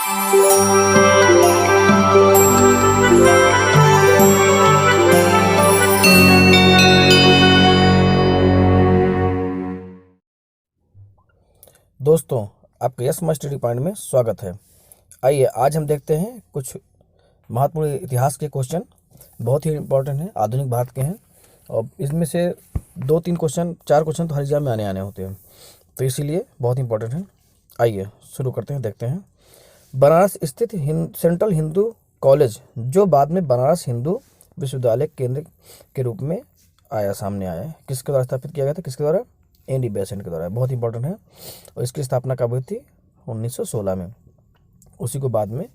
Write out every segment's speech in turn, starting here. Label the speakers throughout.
Speaker 1: दोस्तों, आपके yes my study point में स्वागत है। आइए आज हम देखते हैं कुछ महत्वपूर्ण इतिहास के क्वेश्चन, बहुत ही इंपॉर्टेंट हैं, आधुनिक भारत के हैं। और इसमें से 2-3 क्वेश्चन, 4 क्वेश्चन तो हर एग्जाम में आने होते हैं, तो इसीलिए बहुत इंपॉर्टेंट है। आइए शुरू करते हैं, देखते हैं। बनारस स्थित सेंट्रल हिंदू कॉलेज, जो बाद में बनारस हिंदू विश्वविद्यालय केंद्र के रूप में सामने आया है, किसके द्वारा स्थापित किया गया था? किसके द्वारा? एन.डी. बेसेंट के द्वारा। बहुत इंपॉर्टेंट है। और इसकी स्थापना कब हुई थी? 1916 में। उसी को बाद में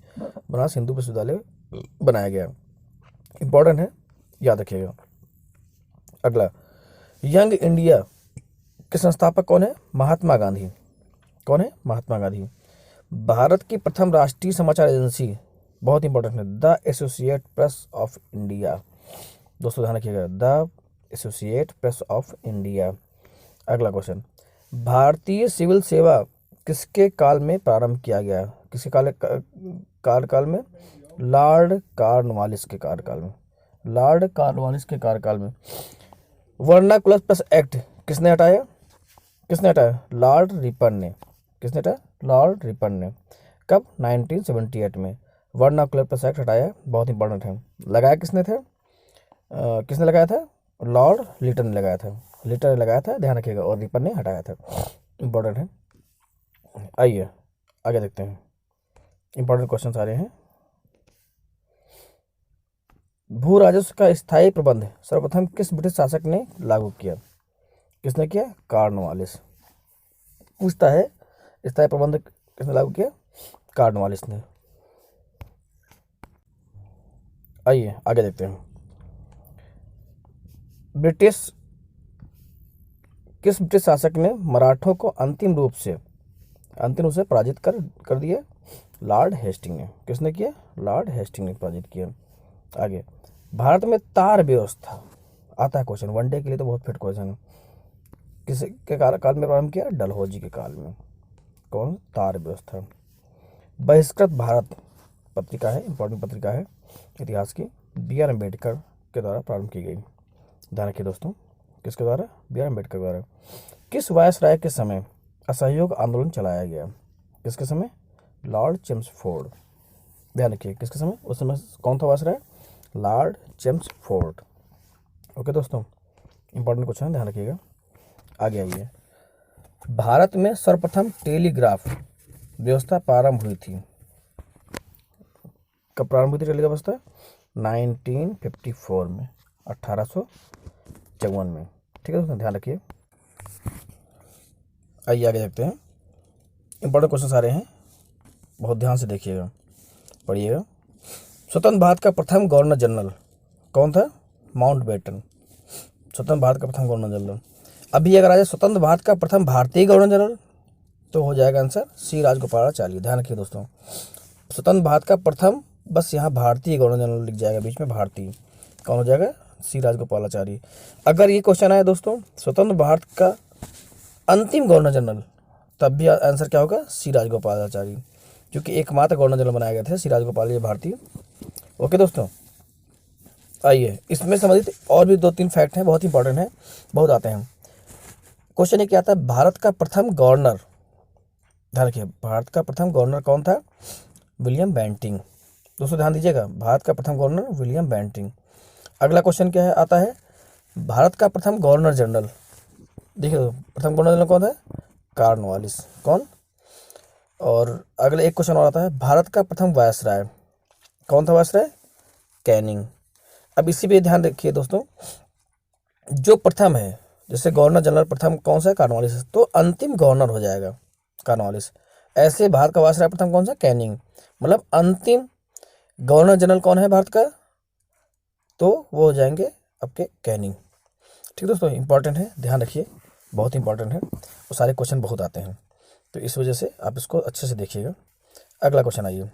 Speaker 1: बनारस हिंदू विश्वविद्यालय बनाया गया। इंपॉर्टेंट है, याद रखिएगा। अगला, यंग इंडिया के संस्थापक कौन है? महात्मा गांधी। कौन है? महात्मा गांधी। भारत की प्रथम राष्ट्रीय समाचार एजेंसी, बहुत इंपॉर्टेंट है, the associate press of India. दोस्तों ध्यान रखिएगा, the associate press of India. अगला क्वेश्चन, भारतीय सिविल सेवा किसके काल में प्रारंभ किया गया? किसके कार्यकाल में? लॉर्ड कॉर्नवालिस के कार्यकाल में। लॉर्ड कॉर्नवालिस के कार्यकाल में। वर्नाकुलर प्लस एक्ट किसने हटाया? किसने हटाया? लॉर्ड रिपन ने। किसने हटाया? लॉर्ड रिपन ने। कब? 1978 में वर्नाकुलर प्लस एक्ट हटाया। बहुत इंपॉर्टेंट है। लगाया किसने थे? किसने लगाया था? लॉर्ड लिटन ने लगाया था। लिटन ने लगाया था, ध्यान रखिएगा, और रिपन ने हटाया था। इंपॉर्टेंट है। आइए आगे देखते हैं। इंपॉर्टेंट क्वेश्चन आ रहे हैं। भू राजस्व का स्थायी प्रबंध सर्वप्रथम किस ब्रिटिश शासक ने लागू किया? किसने किया? कॉर्नवालिस। पूछता है स्थायी प्रबंध किसने लागू किया? कॉर्नवालिस ने। आइए आगे देखते हैं। किस ब्रिटिश शासक ने मराठों को अंतिम रूप से पराजित कर दिया? लॉर्ड हेस्टिंग ने। किसने किया? लॉर्ड हेस्टिंग ने पराजित किया। आगे, भारत में तार व्यवस्था आता है क्वेश्चन, वनडे के लिए तो बहुत फिट क्वेश्चन है। किसके काल में प्रारंभ किया? डलहौजी के काल में। कौन? तार व्यवस्था। बहिष्कृत भारत पत्रिका है, इंपॉर्टेंट पत्रिका है इतिहास की, बी.आर. अम्बेडकर के द्वारा प्रारंभ की गई। ध्यान रखिए दोस्तों, किसके द्वारा? बी.आर. अम्बेडकर द्वारा। किस वायसराय के समय असहयोग आंदोलन चलाया गया? किसके समय? Lord Chelmsford. ध्यान रखिए, किसके समय? उस समय कौन था वायसराय? Lord Chelmsford. ओके दोस्तों, इंपॉर्टेंट क्वेश्चन है, ध्यान रखिएगा। आगे आइए। भारत में सर्वप्रथम टेलीग्राफ व्यवस्था प्रारंभ हुई थी। कब प्रारंभ हुई थी टेलीग्राफ व्यवस्था? 1954 में, 1854 में। ठीक है दोस्तों, ध्यान रखिए। आइए आगे देखते हैं। इंपॉर्टेंट क्वेश्चन आ रहे हैं, बहुत ध्यान से देखिएगा, पढ़िएगा। स्वतंत्र भारत का प्रथम गवर्नर जनरल कौन था? माउंटबेटन। स्वतंत्र भारत का प्रथम गवर्नर जनरल। अभी अगर आ जाए स्वतंत्र भारत का प्रथम भारतीय गवर्नर जनरल, तो हो जाएगा आंसर सी राजगोपालाचारी। ध्यान रखिए दोस्तों, स्वतंत्र भारत का प्रथम, बस यहाँ भारतीय गवर्नर जनरल लिख जाएगा बीच में, भारतीय। कौन हो जाएगा? सी राजगोपालाचारी। अगर ये क्वेश्चन आया दोस्तों स्वतंत्र भारत का अंतिम गवर्नर जनरल, तब भी आंसर क्या होगा? सी राजगोपालाचारी, क्योंकि एकमात्र गवर्नर जनरल बनाए गए थे सी राजगोपाल, ये भारतीय। ओके दोस्तों, आइए इसमें संबंधित और भी 2-3 फैक्ट हैं, बहुत इंपॉर्टेंट है, बहुत आते हैं। क्वेश्चन ये क्या आता है? भारत का प्रथम गवर्नर, ध्यान रखिए, भारत का प्रथम गवर्नर कौन था? William Bentinck. दोस्तों ध्यान दीजिएगा, भारत का प्रथम गवर्नर विलियम बेंटिंग। अगला क्वेश्चन क्या है आता है? भारत का प्रथम गवर्नर जनरल, देखिए प्रथम गवर्नर जनरल कौन है? कॉर्नवालिस। कौन? और अगले एक क्वेश्चन और आता है, भारत का प्रथम वायसराय कौन था? Viceroy Canning. अब इसी पे ध्यान रखिए दोस्तों, जो प्रथम है, जैसे गवर्नर जनरल प्रथम कौन सा है? कॉर्नवालिस, तो अंतिम गवर्नर हो जाएगा कॉर्नवालिस। ऐसे भारत का वायसराय प्रथम कौन सा? कैनिंग। मतलब अंतिम गवर्नर जनरल कौन है भारत का? तो वो हो जाएंगे आपके कैनिंग। ठीक दोस्तों, इंपॉर्टेंट है, ध्यान रखिए, बहुत इंपॉर्टेंट है, और सारे क्वेश्चन बहुत आते हैं, तो इस वजह से आप इसको अच्छे से देखिएगा। अगला क्वेश्चन आइए।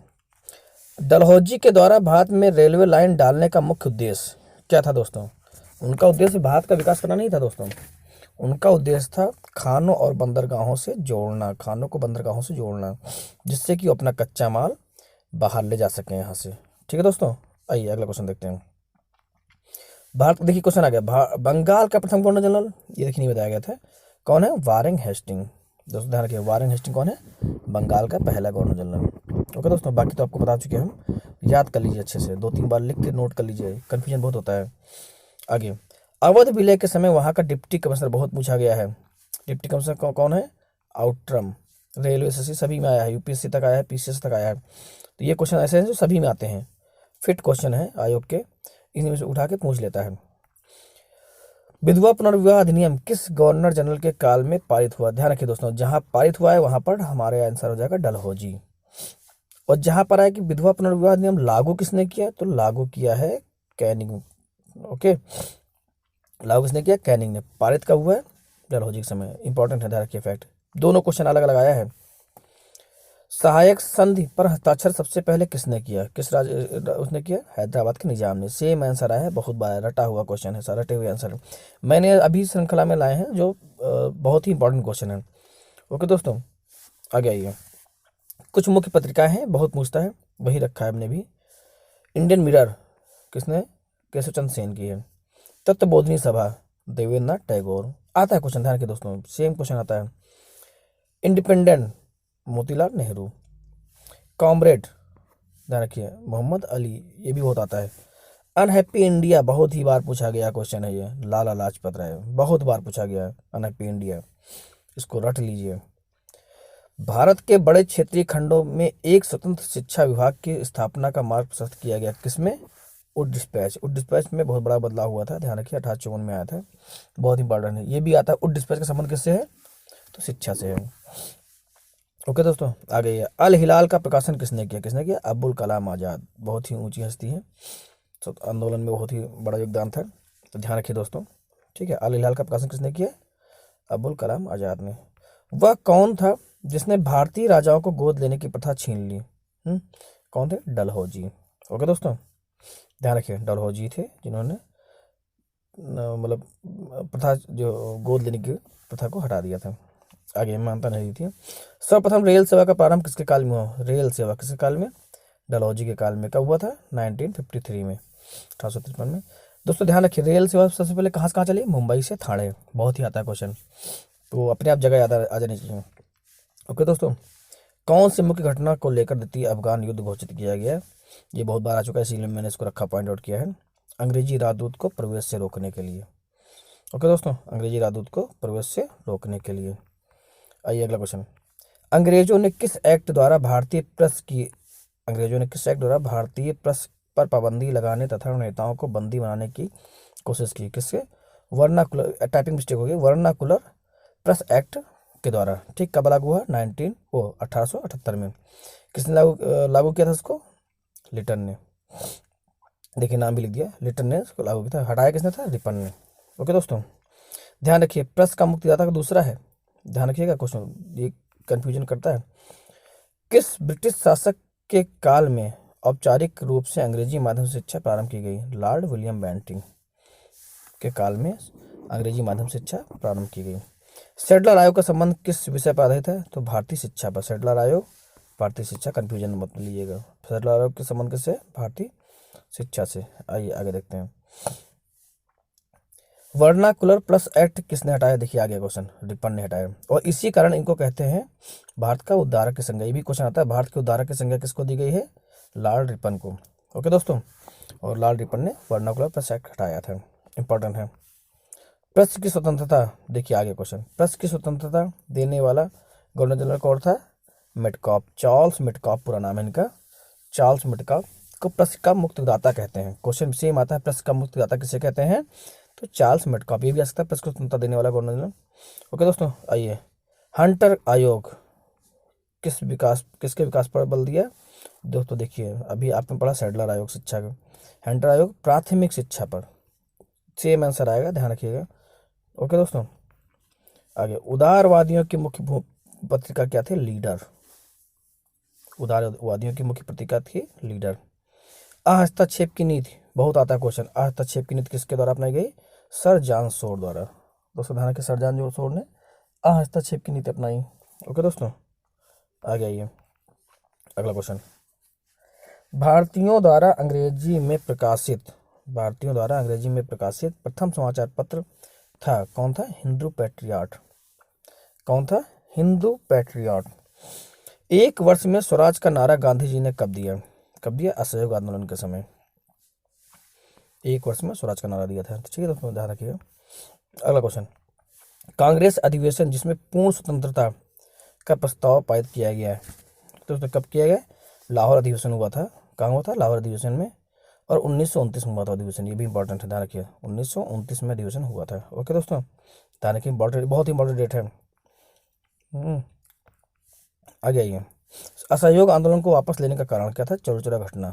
Speaker 1: डलहौजी के द्वारा भारत में रेलवे लाइन डालने का मुख्य उद्देश्य क्या था दोस्तों? उनका उद्देश्य भारत का विकास करना नहीं था दोस्तों, उनका उद्देश्य था खानों और बंदरगाहों से जोड़ना, खानों को बंदरगाहों से जोड़ना, जिससे कि वो अपना कच्चा माल बाहर ले जा सकें यहाँ से। ठीक है दोस्तों, आइए अगला क्वेश्चन देखते हैं। भारत, देखिए क्वेश्चन आ गया, बंगाल का प्रथम गवर्नर जनरल, ये देखिए नहीं बताया गया था, कौन है? Warren Hastings. दोस्तों ध्यान रखिए, वारेन हेस्टिंग कौन है? बंगाल का पहला गवर्नर जनरल। ओके दोस्तों, बाकी तो आपको बता चुके हैं हम, याद कर लीजिए अच्छे से, 2-3 बार लिख के नोट कर लीजिए, कन्फ्यूजन बहुत होता है। आगे, अवध विलय के समय वहाँ का डिप्टी कमिश्नर, बहुत पूछा गया है, डिप्टी कमिश्नर कौन है? आउट्रम। रेलवे एसएससी सभी में आया है, यूपीएससी तक आया है, पीसीएस तक आया है, तो ये क्वेश्चन ऐसे हैं जो सभी में आते हैं, फिट क्वेश्चन है आयोग के, इन्हीं में से उठा के पूछ लेता है। विधवा पुनर्विवाह अधिनियम किस गवर्नर जनरल के काल में पारित हुआ? ध्यान रखिए दोस्तों, जहां पारित हुआ है वहां पर हमारे आंसर हो जाएगा डलहौजी। और जहां पर है कि विधवा पुनर्विवाह अधिनियम लागू किसने किया, तो लागू किया है कैनिंग। ओके, लागू किसने किया? कैनिंग ने। पारित कब हुआ है? डलहौजी के समय। इंपॉर्टेंट है, ध्यान रखिए फैक्ट। दोनों क्वेश्चन अलग अलग आया है। सहायक संधि पर हस्ताक्षर सबसे पहले किसने किया? किस राज्य उसने किया? हैदराबाद के निजाम ने। सेम आंसर आया है, बहुत बार रटा हुआ क्वेश्चन है, रटे हुए आंसर मैंने अभी श्रृंखला में लाए हैं जो बहुत ही इंपॉर्टेंट क्वेश्चन है। ओके दोस्तों, आगे आइए। कुछ मुख्य पत्रिकाएं हैं, बहुत पूछता है, वही रखा है हमने भी। इंडियन मिरर किसने? केशव चंद्र सेन की है। तत्वबोधिनी सभा, देवेंद्रनाथ टैगोर। आता है क्वेश्चन, ध्यान रखिए दोस्तों, सेम क्वेश्चन आता है। इंडिपेंडेंट, मोतीलाल नेहरू। कॉमरेड, ध्यान रखिए, मोहम्मद अली, ये भी बहुत आता है। अनहैप्पी इंडिया, बहुत ही बार पूछा गया क्वेश्चन है ये, लाला लाजपत राय, बहुत बार पूछा गया है अनहैप्पी इंडिया, इसको रट लीजिए। भारत के बड़े क्षेत्रीय खंडों में एक स्वतंत्र शिक्षा विभाग की स्थापना का मार्ग प्रशस्त किया गया, किसमें? उड डिस्पैच। उड डिस्पैच में बहुत बड़ा बदलाव हुआ था, ध्यान रखिए, 1854 में आया था, बहुत इंपॉर्टेंट है। ये भी आता है, उड डिस्पैच का संबंध किससे है? तो शिक्षा से है। ओके दोस्तों, आ गई है। अल हिलाल का प्रकाशन किसने किया? किसने किया? अब्दुल कलाम आज़ाद, बहुत ही ऊंची हस्ती है, तो आंदोलन में बहुत ही बड़ा योगदान था, तो ध्यान रखिए दोस्तों। ठीक है, अल हिलाल का प्रकाशन किसने किया? अब्दुल कलाम आज़ाद ने। वह कौन था जिसने भारतीय राजाओं को गोद लेने की प्रथा छीन ली? कौन थे? डलहौजी। ओके दोस्तों, ध्यान रखिए, डलहौजी थे जिन्होंने मतलब प्रथा, जो गोद लेने की प्रथा को हटा दिया था, आगे मानता नहीं थी। सर्वप्रथम रेल सेवा का प्रारंभ किसके काल में हुआ? रेल सेवा किसके काल में? डलहौजी के काल में। कब हुआ था? 1953 में, 1853 में। दोस्तों ध्यान रखिए, रेल सेवा सबसे पहले कहाँ से कहाँ चली? मुंबई से थाने, बहुत ही आता है क्वेश्चन, तो अपने आप जगह याद आ जानी चाहिए। ओके दोस्तों, कौन सी मुख्य घटना को लेकर द्वितीय अफगान युद्ध घोषित किया गया? ये बहुत बार आ चुका है, इसीलिए मैंने इसको रखा, पॉइंट आउट किया है। अंग्रेजी राजदूत को प्रवेश से रोकने के लिए। ओके दोस्तों, अंग्रेजी राजदूत को प्रवेश से रोकने के लिए। आइए अगला क्वेश्चन। अंग्रेजों ने किस एक्ट द्वारा भारतीय प्रेस की अंग्रेजों ने किस एक्ट द्वारा भारतीय प्रेस पर पाबंदी लगाने तथा नेताओं को बंदी बनाने की कोशिश की? किससे? वर्नाकुलर, टाइपिंग मिस्टेक हो गई, वर्नाकुलर प्रेस एक्ट के द्वारा। ठीक, कब लागू हुआ? 1878 में। किसने लागू किया था उसको? लिटन ने। देखिए नाम भी लिख दिया, लिटन ने इसको लागू किया था। हटाया किसने था? रिपन ने। ओके दोस्तों, ध्यान रखिए, प्रेस का मुक्तिदाता का दूसरा है, ध्यान रखिएगा, क्वेश्चन ये कंफ्यूजन करता है। किस ब्रिटिश शासक के काल में औपचारिक रूप से अंग्रेजी माध्यम से शिक्षा प्रारंभ की गई? लॉर्ड विलियम बेंटिंग के काल में अंग्रेजी माध्यम से शिक्षा प्रारंभ की गई। सेडलर आयोग का संबंध किस विषय पर आधारित है? तो भारतीय शिक्षा पर। सेडलर आयोग, भारतीय शिक्षा, कंफ्यूजन मत लीजिएगा। सेडलर आयोग के संबंध किससे? भारतीय शिक्षा से। आइए आगे देखते हैं। वर्नाकुलर प्लस एक्ट किसने हटाया? देखिए आ गया क्वेश्चन, रिपन ने हटाया, और इसी कारण इनको कहते हैं भारत का उद्धारक की संज्ञा। ये भी क्वेश्चन आता है, भारत के उद्धारक की संज्ञा किसको दी गई है? लॉर्ड रिपन को। ओके दोस्तों, और लॉर्ड रिपन ने वर्नाकुलर प्लस एक्ट हटाया था, इंपॉर्टेंट है। प्रेस की स्वतंत्रता, देखिए आगे क्वेश्चन, प्रेस की स्वतंत्रता देने वाला गवर्नर जनरल कौन था? मेटकॉप, चार्ल्स मेटकॉप पूरा नाम है इनका। चार्ल्स मेटकॉप को प्रेस का मुक्तिदाता कहते हैं। क्वेश्चन सेम आता है, प्रेस का मुक्तिदाता किसे कहते हैं? तो चार्ल्स मेटकॉप। ये भी आ सकता है, प्रेस को स्वतंत्रता देने वाला गवर्नर जनरल। ओके दोस्तों, आइए। हंटर आयोग किसके विकास पर बल दिया? दोस्तों देखिए, अभी आपने पढ़ा सेडलर आयोग शिक्षा का, हंटर आयोग प्राथमिक शिक्षा पर। सेम आंसर आएगा, ध्यान रखिएगा। ओके दोस्तों, आगे। उदारवादियों की मुख्य पत्रिका क्या थी? लीडर। उदारवादियों की मुख्य पत्रिका थी लीडर। हस्तक्षेप की नीति, बहुत आता है क्वेश्चन, हस्तक्षेप की नीति किसके द्वारा अपनाई गई? सर जॉन शोर द्वारा। दोस्तों ध्यान रखिए, सर जॉन शोर ने हस्तक्षेप की नीति अपनाई। ओके दोस्तों, आगे आइए अगला क्वेश्चन। भारतीयों द्वारा अंग्रेजी में प्रकाशित प्रथम समाचार पत्र था, कौन था? हिंदू पैट्रियट। कौन था? हिंदू पैट्रियट। एक वर्ष में स्वराज का नारा गांधी जी ने कब दिया? असहयोग आंदोलन के समय। एक वर्ष में स्वराज का नारा दिया था। ठीक है दोस्तों, ध्यान रखिएगा। अगला क्वेश्चन, कांग्रेस अधिवेशन जिसमें पूर्ण स्वतंत्रता का प्रस्ताव पारित किया गया है, तो दोस्तों कब किया गया? लाहौर अधिवेशन हुआ था। कहाँ हुआ था? लाहौर अधिवेशन में। और 1929 में हुआ था अधिवेशन, ये भी इंपॉर्टेंट है, ध्यान रखिए। 1929 में अधिवेशन हुआ था। ओके दोस्तों, ध्यान रखिए, बहुत ही इंपॉर्टेंट डेट है। आगे आइए। असहयोग आंदोलन को वापस लेने का कारण क्या था? चौरी चौरा घटना।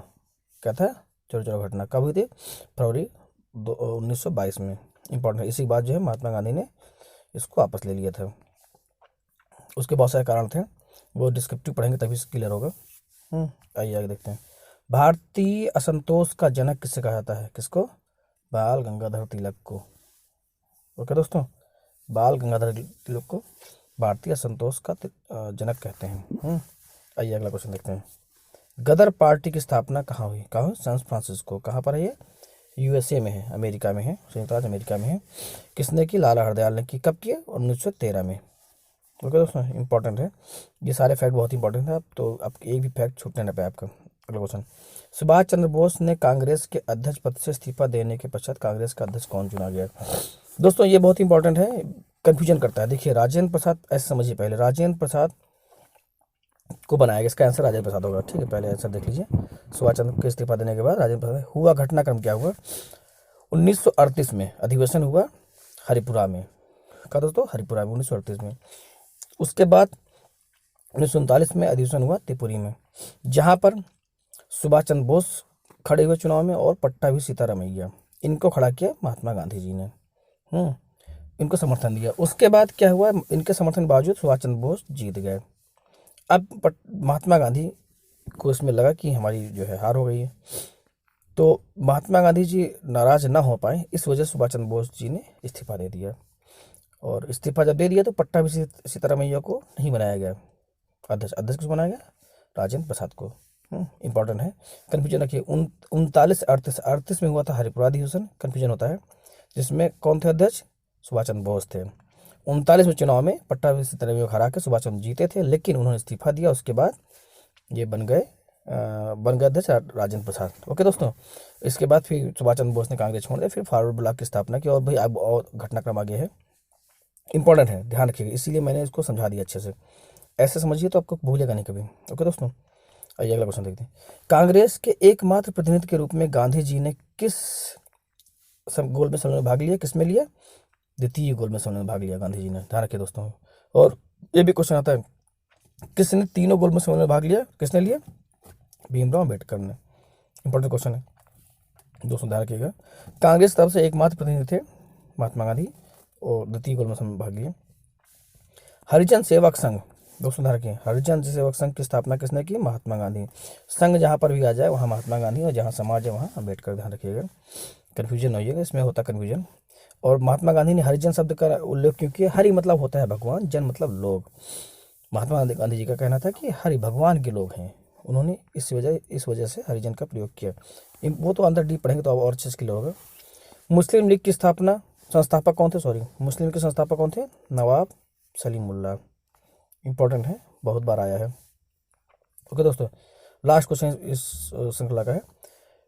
Speaker 1: क्या था? चौरी चौरा घटना कब हुई थी? फरवरी 1922 में। इंपॉर्टेंट है, इसी के बाद जो है महात्मा गांधी ने इसको वापस ले लिया था। उसके बहुत सारे कारण थे, वो डिस्क्रिप्टिव पढ़ेंगे तभी क्लियर होगा। आइए आगे देखते हैं। भारतीय असंतोष का जनक किसे कहा जाता है? किसको? बाल गंगाधर तिलक को। ओके दोस्तों, बाल गंगाधर तिलक को भारतीय असंतोष का जनक कहते हैं। आइए अगला क्वेश्चन देखते हैं। गदर पार्टी की स्थापना कहाँ हुई? San Francisco. कहाँ पर है ये? यूएसए में है, अमेरिका में है, संयुक्त राज्य अमेरिका में है। किसने की? लाला हरदयाल ने की। कब की? 1913 में। ओके दोस्तों, इंपॉर्टेंट है, ये सारे फैक्ट बहुत इंपॉर्टेंट है। आप तो आपके एक भी फैक्ट छूटने ना पाए आपका। अगला क्वेश्चन, सुभाष चंद्र बोस ने कांग्रेस के अध्यक्ष पद से इस्तीफा देने के पश्चात कांग्रेस का अध्यक्ष कौन चुना गया? दोस्तों ये बहुत इंपॉर्टेंट है, कंफ्यूजन करता है। देखिए, राजेंद्र प्रसाद, ऐसे समझिए, पहले राजेंद्र प्रसाद को बनाया गया। इसका आंसर राजेंद्र प्रसाद होगा। ठीक है, पहले आंसर देख लीजिए। सुभाष चंद्र के इस्तीफा देने के बाद राजेंद्र प्रसाद हुआ। घटनाक्रम क्या हुआ? 1938 में अधिवेशन हुआ हरिपुरा में। कहा दोस्तों? हरिपुरा में 1938 में। उसके बाद 1939 में अधिवेशन हुआ त्रिपुरी में, जहां पर सुभाष चंद्र बोस खड़े हुए चुनाव में और पट्टाभी सीतारामैया, इनको खड़ा किया महात्मा गांधी जी ने। इनको समर्थन दिया। उसके बाद क्या हुआ? इनके समर्थन के बावजूद सुभाष चंद्र बोस जीत गए। अब महात्मा गांधी को इसमें लगा कि हमारी जो है हार हो गई है, तो महात्मा गांधी जी नाराज ना हो पाए, इस वजह से सुभाष चंद्र बोस जी ने इस्तीफा दे दिया। और इस्तीफा जब दे दिया तो पट्टाभी सीतारामैया को नहीं बनाया गया अध्यक्ष। अध्यक्ष किसको बनाया गया? राजेंद्र प्रसाद को। इंपॉर्टेंट है, कन्फ्यूजन रखिए। 1938 में हुआ था हरिपुरा अधिवेशन, कन्फ्यूजन होता है, जिसमें कौन थे अध्यक्ष? सुभाष चंद्र बोस थे। 39 में चुनाव में पट्टाभी सीतारामैया को हरा के सुभाष चंद्र जीते थे, लेकिन उन्होंने इस्तीफा दिया। उसके बाद ये बन गए अध्यक्ष राजेंद्र प्रसाद। ओके दोस्तों, इसके बाद फिर सुभाष चंद्र बोस ने कांग्रेस छोड़ दिया, फिर फॉरवर्ड ब्लॉक की स्थापना की। और भाई अब और घटनाक्रम आगे है, इंपॉर्टेंट है, ध्यान रखिएगा, इसीलिए मैंने इसको समझा दिया अच्छे से। ऐसे समझिए तो आपको भूलेगा नहीं कभी। ओके दोस्तों, आइए अगला क्वेश्चन देखते हैं। कांग्रेस के एकमात्र प्रतिनिधि के रूप में गांधी जी ने किस गोल में सम्मेलन में भाग लिया? किसमें लिया? द्वितीय गोल में सम्मेलन में भाग लिया गांधी जी ने। ध्यान रखिए दोस्तों। और ये भी क्वेश्चन आता है, किसने तीनों गोल में सम्मेलन में भाग लिया? किसने लिया? भीमराव अम्बेडकर ने। इंपॉर्टेंट क्वेश्चन है दोस्तों, ध्यान रखिएगा। कांग्रेस तरफ से एकमात्र प्रतिनिधि थे महात्मा गांधी, और द्वितीय गोल में सम्मेलन में भाग लिया। हरिजन सेवक संघ, दोस्तों ध्यान रखिए, हरिजन सेवक संघ की स्थापना किसने की? महात्मा गांधी। संघ जहाँ पर भी आ जाए वहाँ महात्मा गांधी, और जहाँ समाज है वहाँ अम्बेडकर। ध्यान रखिएगा, कन्फ्यूजन होइएगा, इसमें होता कन्फ्यूजन। और महात्मा गांधी ने हरिजन शब्द का उल्लेख क्योंकि हरि मतलब होता है भगवान, जन मतलब लोग। महात्मा गांधी जी का कहना था कि हरि भगवान के लोग हैं, उन्होंने इस वजह से हरिजन का प्रयोग किया। वो तो अंदर डीप पढ़ेंगे तो और अच्छे से क्लियर होगा। मुस्लिम लीग की संस्थापक कौन थे? मुस्लिम के संस्थापक कौन थे? नवाब सलीमुल्लाह। इंपॉर्टेंट है, बहुत बार आया है। ओके दोस्तों, लास्ट क्वेश्चन इस श्रृंखला का है,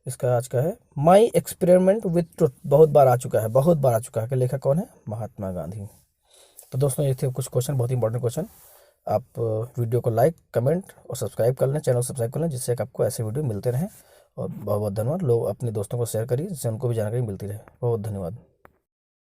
Speaker 1: इसका आज का है, माई एक्सपेरिमेंट विथ ट्रुथ। बहुत बार आ चुका है कि लेखक कौन है? महात्मा गांधी। तो दोस्तों ये थे कुछ क्वेश्चन, बहुत इंपॉर्टेंट क्वेश्चन। आप वीडियो को लाइक, कमेंट और सब्सक्राइब कर लें, चैनल सब्सक्राइब कर लें, जिससे आपको ऐसे वीडियो मिलते रहें। और बहुत बहुत धन्यवाद। लोग अपने दोस्तों को शेयर करिए, जिससे उनको भी जानकारी मिलती रहे। बहुत धन्यवाद।